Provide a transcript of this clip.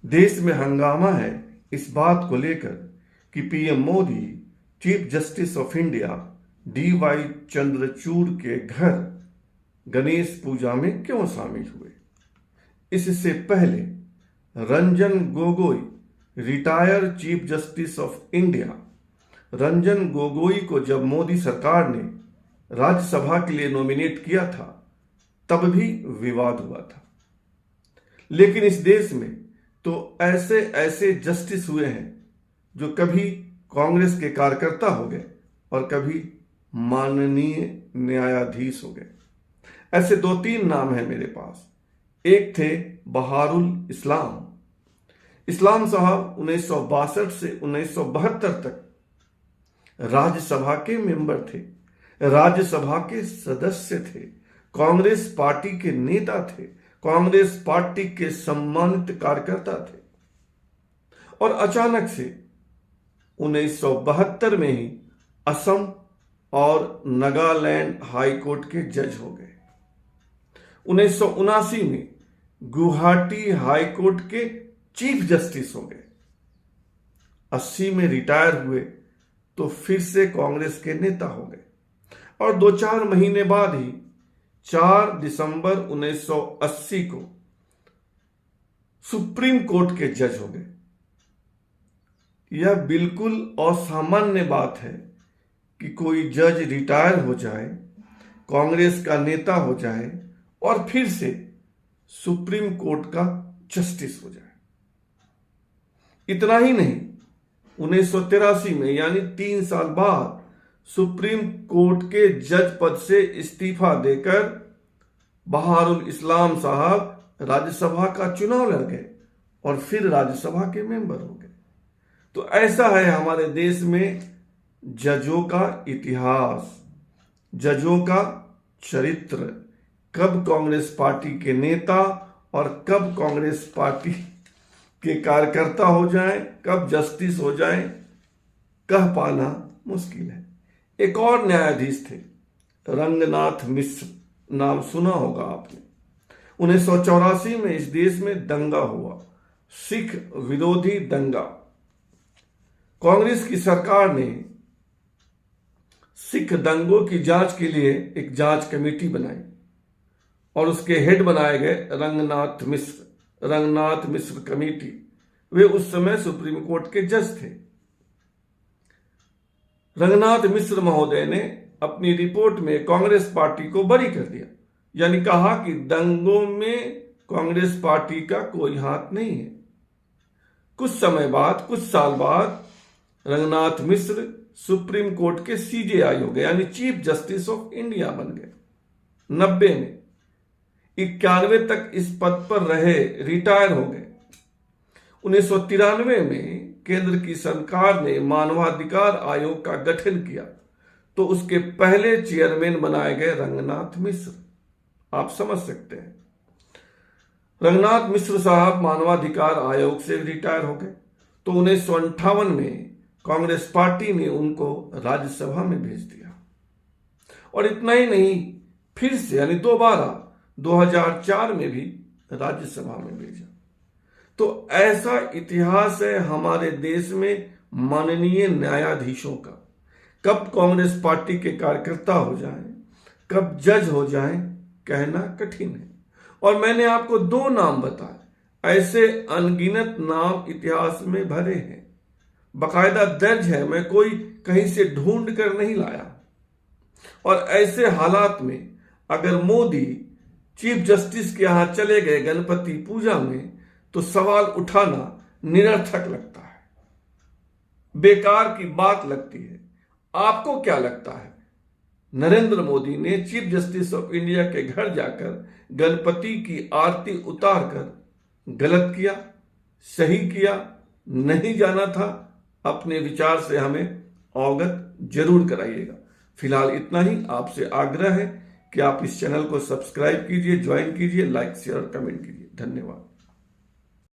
देश में हंगामा है इस बात को लेकर कि PM Modi chief justice of India DY Chandrachud के घर गणेश पूजा में क्यों शामिल हुए। इससे पहले Ranjan Gogoi retired chief justice of India Ranjan Gogoi को जब मोदी सरकार ने राज्यसभा के लिए नॉमिनेट किया था तब भी विवाद हुआ था। लेकिन इस देश में तो ऐसे ऐसे जस्टिस हुए हैं जो कभी कांग्रेस के कार्यकर्ता हो गए और कभी माननीय न्यायाधीश हो गए। ऐसे 2-3 नाम हैं मेरे पास। एक थे बहारुल इस्लाम साहब 1962 से 1972 तक राज्यसभा के मेंबर थे, राज्यसभा के सदस्य थे, कांग्रेस पार्टी के नेता थे, कांग्रेस पार्टी के सम्मानित कार्यकर्ता थे और अचानक से 1972 में ही असम और नागालैंड हाई कोर्ट के जज हो गए। 1979 में गुवाहाटी हाई कोर्ट के चीफ जस्टिस हो गए। 80 में रिटायर हुए तो फिर से कांग्रेस के नेता हो गए और 2-4 महीने बाद ही 4 दिसंबर 1980 को सुप्रीम कोर्ट के जज हो गए। यह बिल्कुल असामान्य बात है कि कोई जज रिटायर हो जाए, कांग्रेस का नेता हो जाए और फिर से सुप्रीम कोर्ट का जस्टिस हो जाए। इतना ही नहीं, 1983 में यानी 3 साल बाद सुप्रीम कोर्ट के जज पद से इस्तीफा देकर बहारुल इस्लाम साहब राज्यसभा का चुनाव लड़ गए और फिर राज्यसभा के मेंबर हो गए। तो ऐसा है हमारे देश में जजों का इतिहास, जजों का चरित्र। कब कांग्रेस पार्टी के नेता और कब कांग्रेस पार्टी के कार्यकर्ता हो जाएं, कब जस्टिस हो जाएं, कह पाना मुश्किल है। एक और न्यायाधीश थे, रंगनाथ मिश्र, नाम सुना होगा आपने। 1984 में इस देश में दंगा हुआ, सिख विरोधी दंगा। कांग्रेस की सरकार ने सिख दंगों की जांच के लिए एक जांच कमेटी बनाई और उसके हेड बनाए गए रंगनाथ मिश्र कमेटी। वे उस समय सुप्रीम कोर्ट के जज थे। रंगनाथ मिश्र महोदय ने अपनी रिपोर्ट में कांग्रेस पार्टी को बरी कर दिया, यानी कहा कि दंगों में कांग्रेस पार्टी का कोई हाथ नहीं है। कुछ समय बाद, कुछ साल बाद रंगनाथ मिश्र सुप्रीम कोर्ट के CJI हो गए, यानी चीफ जस्टिस ऑफ इंडिया बन गए। 90 में 91 तक इस पद पर रहे, रिटायर हो गए। 1993 में केंद्र की सरकार ने मानवाधिकार आयोग का गठन किया तो उसके पहले चेयरमैन बनाए गए रंगनाथ मिश्र। आप समझ सकते हैं। रंगनाथ मिश्र साहब मानवाधिकार आयोग से रिटायर हो गए तो 1958 में कांग्रेस पार्टी ने उनको राज्यसभा में भेज दिया और इतना ही नहीं, फिर से यानी दोबारा 2004 में भी राज्यसभा में भेजा। तो ऐसा इतिहास है हमारे देश में माननीय न्यायाधीशों का। कब कांग्रेस पार्टी के कार्यकर्ता हो जाएं, कब जज हो जाएं, कहना कठिन है। और मैंने आपको 2 नाम बताए, ऐसे अनगिनत नाम इतिहास में भरे हैं, बकायदा दर्ज है, मैं कोई कहीं से ढूंढ कर नहीं लाया। और ऐसे हालात में अगर मोदी चीफ जस्टिस के यहां चले गए गणपति पूजा में तो सवाल उठाना निरर्थक लगता है, बेकार की बात लगती है। आपको क्या लगता है? नरेंद्र मोदी ने चीफ जस्टिस ऑफ इंडिया के घर जाकर गणपति की आरती उतारकर गलत किया, सही किया, नहीं जाना था? अपने विचार से हमें अवगत जरूर कराइएगा। फिलहाल इतना ही। आपसे आग्रह है कि आप इस चैनल को सब्सक्राइब कीजिए, ज्वाइन कीजिए, लाइक शेयर और कमेंट कीजिए। धन्यवाद।